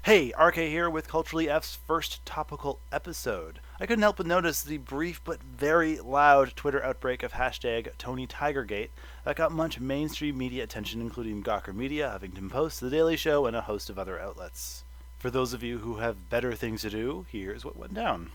Hey, RK here with Culturally F's first topical episode. I couldn't help but notice the brief but very loud Twitter outbreak of hashtag TonyTigerGate that got much mainstream media attention, including Gawker Media, Huffington Post, The Daily Show, and a host of other outlets. For those of you who have better things to do, here's what went down.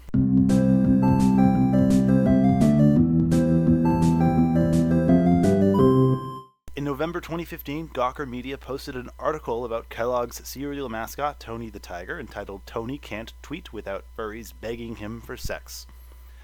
In November 2015, Gawker Media posted an article about Kellogg's cereal mascot, Tony the Tiger, entitled "Tony Can't Tweet Without Furries Begging Him for Sex."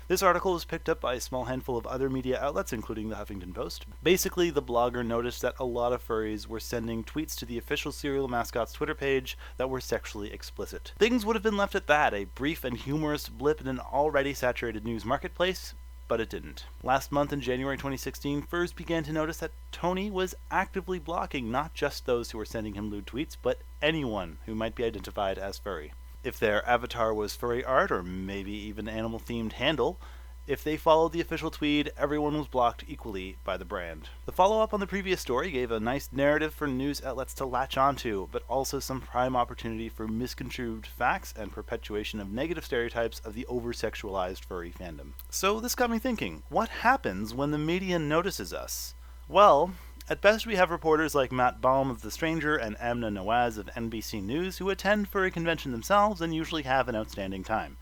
This article was picked up by a small handful of other media outlets, including the Huffington Post. Basically, the blogger noticed that a lot of furries were sending tweets to the official cereal mascot's Twitter page that were sexually explicit. Things would have been left at that, a brief and humorous blip in an already saturated news marketplace, but it didn't. Last month in January 2016, furs began to notice that Tony was actively blocking not just those who were sending him lewd tweets, but anyone who might be identified as furry. If their avatar was furry art, or maybe even animal-themed handle, if they followed the official tweet, everyone was blocked equally by the brand. The follow-up on the previous story gave a nice narrative for news outlets to latch onto, but also some prime opportunity for misconstrued facts and perpetuation of negative stereotypes of the over-sexualized furry fandom. So this got me thinking, what happens when the media notices us? Well, at best we have reporters like Matt Baum of The Stranger and Amna Nawaz of NBC News who attend furry convention themselves and usually have an outstanding time.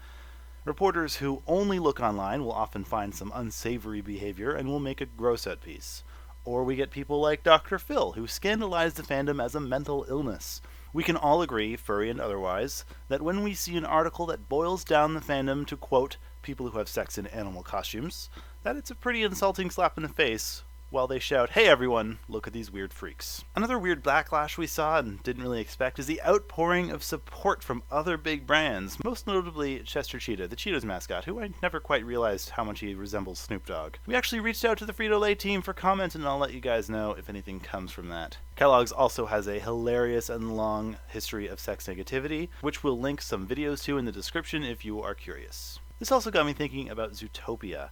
Reporters who only look online will often find some unsavory behavior and will make a gross-out piece. Or we get people like Dr. Phil, who scandalize the fandom as a mental illness. We can all agree, furry and otherwise, that when we see an article that boils down the fandom to, quote, people who have sex in animal costumes, that it's a pretty insulting slap in the face, while they shout, "Hey everyone, look at these weird freaks." Another weird backlash we saw and didn't really expect is the outpouring of support from other big brands, most notably Chester Cheetah, the Cheetos mascot, who I never quite realized how much he resembles Snoop Dogg. We actually reached out to the Frito-Lay team for comment, and I'll let you guys know if anything comes from that. Kellogg's also has a hilarious and long history of sex negativity, which we'll link some videos to in the description if you are curious. This also got me thinking about Zootopia.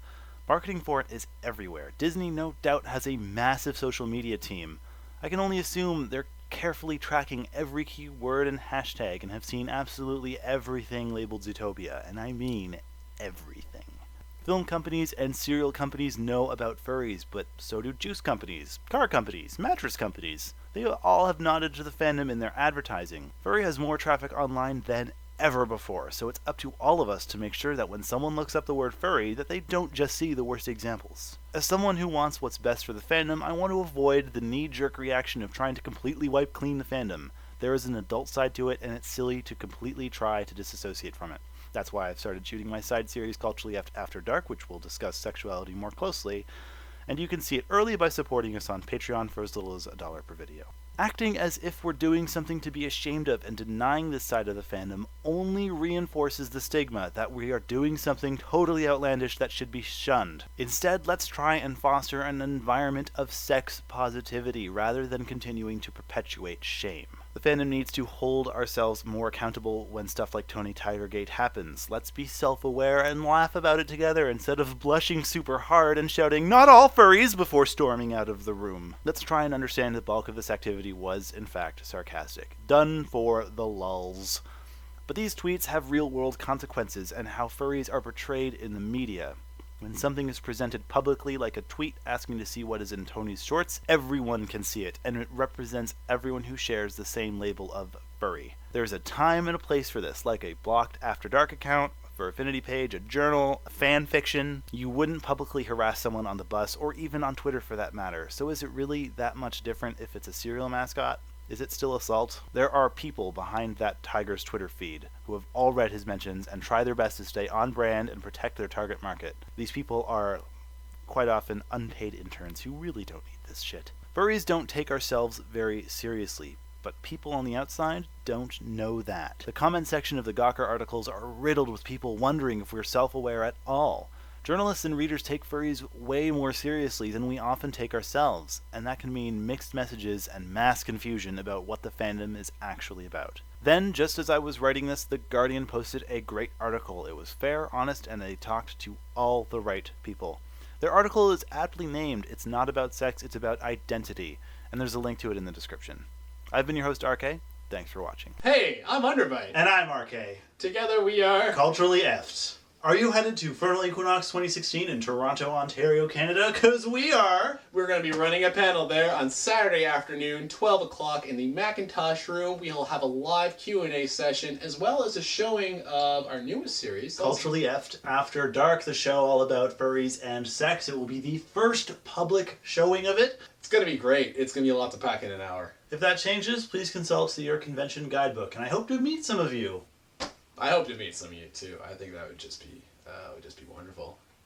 Marketing for it is everywhere. Disney no doubt has a massive social media team. I can only assume they're carefully tracking every key word and hashtag and have seen absolutely everything labeled Zootopia, and I mean everything. Film companies and cereal companies know about furries, but so do juice companies, car companies, mattress companies. They all have nodded to the fandom in their advertising. Furry has more traffic online than ever before, so it's up to all of us to make sure that when someone looks up the word furry, that they don't just see the worst examples. As someone who wants what's best for the fandom, I want to avoid the knee-jerk reaction of trying to completely wipe clean the fandom. There is an adult side to it, and it's silly to completely try to disassociate from it. That's why I've started shooting my side series Culturally After Dark, which will discuss sexuality more closely, and you can see it early by supporting us on Patreon for as little as $1 per video. Acting as if we're doing something to be ashamed of and denying this side of the fandom only reinforces the stigma that we are doing something totally outlandish that should be shunned. Instead, let's try and foster an environment of sex positivity rather than continuing to perpetuate shame. The fandom needs to hold ourselves more accountable when stuff like TonyTigerGate happens. Let's be self-aware and laugh about it together instead of blushing super hard and shouting, "Not all furries!" before storming out of the room. Let's try and understand the bulk of this activity was, in fact, sarcastic. Done for the lulz. But these tweets have real-world consequences and how furries are portrayed in the media. When something is presented publicly, like a tweet asking to see what is in Tony's shorts, everyone can see it, and it represents everyone who shares the same label of furry. There's a time and a place for this, like a blocked After Dark account, for affinity page, a journal, a fan fiction. You wouldn't publicly harass someone on the bus, or even on Twitter for that matter. So is it really that much different if it's a cereal mascot? Is it still assault? There are people behind that tiger's Twitter feed who have all read his mentions and try their best to stay on brand and protect their target market. These people are quite often unpaid interns who really don't need this shit. Furries don't take ourselves very seriously, but people on the outside don't know that. The comment section of the Gawker articles are riddled with people wondering if we're self-aware at all. Journalists and readers take furries way more seriously than we often take ourselves, and that can mean mixed messages and mass confusion about what the fandom is actually about. Then, just as I was writing this, The Guardian posted a great article. It was fair, honest, and they talked to all the right people. Their article is aptly named "It's Not About Sex, It's About Identity," and there's a link to it in the description. I've been your host, RK. Thanks for watching. Hey, I'm Underbite. And I'm RK. Together we are... Culturally Effed. Are you headed to Fernal Equinox 2016 in Toronto, Ontario, Canada? Because we are! We're going to be running a panel there on Saturday afternoon, 12 o'clock in the Macintosh room. We'll have a live Q&A session, as well as a showing of our newest series. Culturally Effed After Dark, the show all about furries and sex. It will be the first public showing of it. It's going to be great. It's going to be a lot to pack in an hour. If that changes, please consult the Your Convention Guidebook, and I hope to meet some of you. I hope to meet some of you too. I think that would just be wonderful.